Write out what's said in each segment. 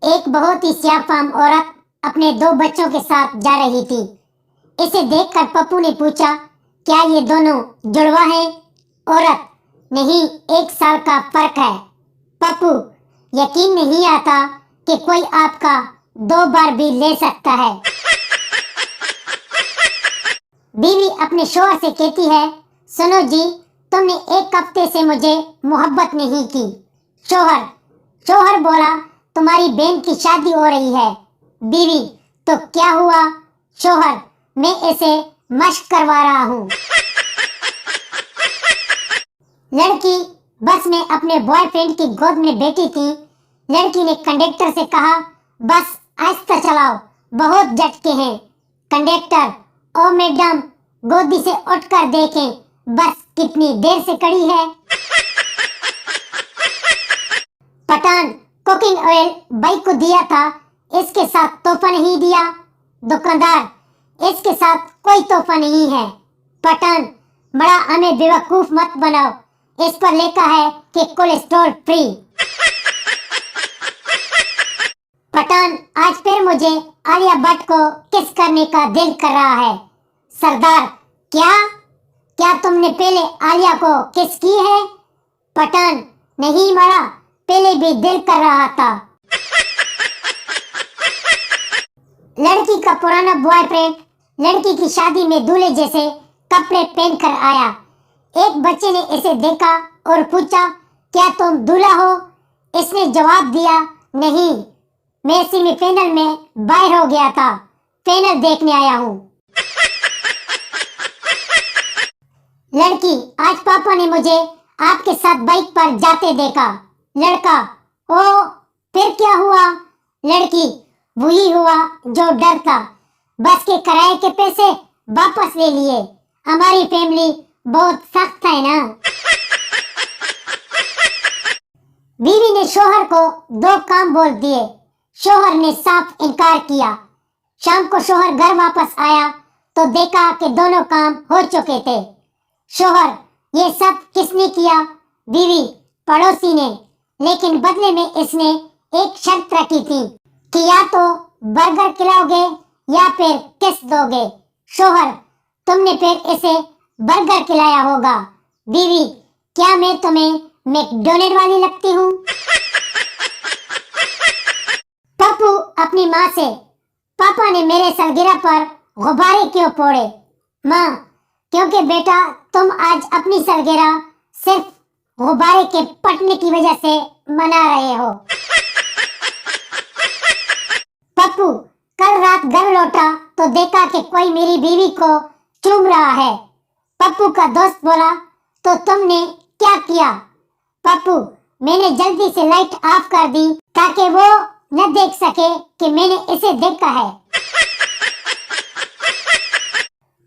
ایک بہت ہی سیاہ فام عورت اپنے 2 بچوں کے ساتھ جا رہی تھی۔ اسے دیکھ کر پپو نے پوچھا، کیا یہ دونوں جڑواں ہیں؟ عورت: نہیں، 1 سال کا فرق ہے۔ پپو: یقین نہیں آتا کہ کوئی آپ کا 2 بار بھی لے سکتا ہے۔ بیوی اپنے شوہر سے کہتی ہے، سنو جی، تم نے 1 ہفتے سے مجھے محبت نہیں کی۔ شوہر بولا، تمہاری بہن کی شادی ہو رہی ہے۔ بیوی: تو کیا ہوا؟ شوہر: میں اسے مشق کروا رہا ہوں۔ لڑکی بس میں اپنے بوائے فرینڈ کی گود میں بیٹھی تھی۔ لڑکی نے کنڈکٹر سے کہا، بس آہستہ چلاؤ، بہت جھٹکے ہیں۔ کنڈکٹر: او میڈم، گودی سے اٹھ کر دیکھیں، بس کتنی دیر سے کڑی ہے۔ پٹھان: کوکنگ آئل بھائی کو دیا تھا، اس کے ساتھ تحفہ نہیں دیا۔ دکاندار: اس کے ساتھ کوئی تحفہ نہیں ہے۔ پٹھان: بڑا ہمیں بیوقوف مت بناؤ، اس پر لکھا ہے کہ کولیسٹرول فری۔ پٹھان: آج پھر مجھے عالیہ بھٹ کو کس کرنے کا دل کر رہا ہے۔ سردار: کیا تم نے پہلے عالیہ کو کس کی ہے؟ پٹھان: نہیں مرا، پہلے بھی دل کر رہا تھا۔ لڑکی کا پرانا بوائے فرینڈ لڑکی کی شادی میں دولہے جیسے کپڑے پہن کر آیا۔ ایک بچے نے اسے دیکھا اور پوچھا، کیا تم دولہا ہو؟ اس نے جواب دیا، نہیں، میں سیمی فائنل میں باہر ہو گیا تھا، فائنل دیکھنے آیا ہوں۔ لڑکی: آج پاپا نے مجھے آپ کے ساتھ بائک پر جاتے دیکھا۔ لڑکا: او، پھر کیا ہوا؟ لڑکی: وہی ہوا جو ڈر تھا، بس کے کرائے کے پیسے واپس لے لیے۔ ہماری فیملی بہت سخت ہے نا۔ بیوی نے شوہر کو 2 کام بول دیے، شوہر نے صاف انکار کیا۔ شام کو شوہر گھر واپس آیا تو دیکھا کہ دونوں کام ہو چکے تھے۔ شوہر: یہ سب کس نے کیا؟ بیوی: پڑوسی نے، لیکن بدلے میں اس نے ایک شرط رکھی تھی کہ یا تو برگر کھلاؤ گے یا پھر کس دو گے۔ شوہر: تم نے پھر اسے برگر کھلایا ہوگا۔ بیوی: کیا میں تمہیں میک ڈونلڈ والی لگتی ہوں؟ پپو اپنی ماں سے: پاپا نے میرے سالگرہ پر غبارے کیوں پھوڑے؟ ماں: کیونکہ بیٹا تم آج اپنی سالگرہ صرف غبارے کے پھٹنے کی وجہ سے منا رہے ہو۔ پپو کل رات گھر لوٹا تو دیکھا کہ کوئی میری بیوی کو چوم رہا ہے۔ پپو کا دوست بولا، تو تم نے کیا کیا؟ پپو: میں نے جلدی سے لائٹ آف کر دی تاکہ وہ نہ دیکھ سکے کہ میں نے اسے دیکھا ہے۔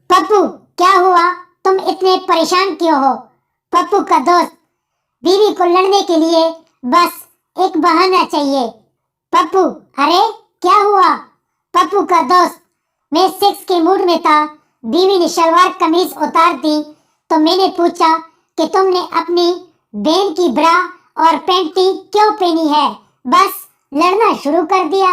پپو: کیا ہوا؟ تم اتنے پریشان کیوں ہو؟ پپو کا دوست: بیوی کو لڑنے کے لیے بس ایک بہانہ چاہیے۔ پپو: ارے کیا ہوا؟ پپو کا دوست: میں سیکس کے موڈ میں تھا، بیوی نے شلوار قمیض اتار دی تو میں نے پوچھا کہ تم نے اپنی بہن کی برا اور پینٹی کیوں پہنی ہے، بس لڑنا شروع کر دیا۔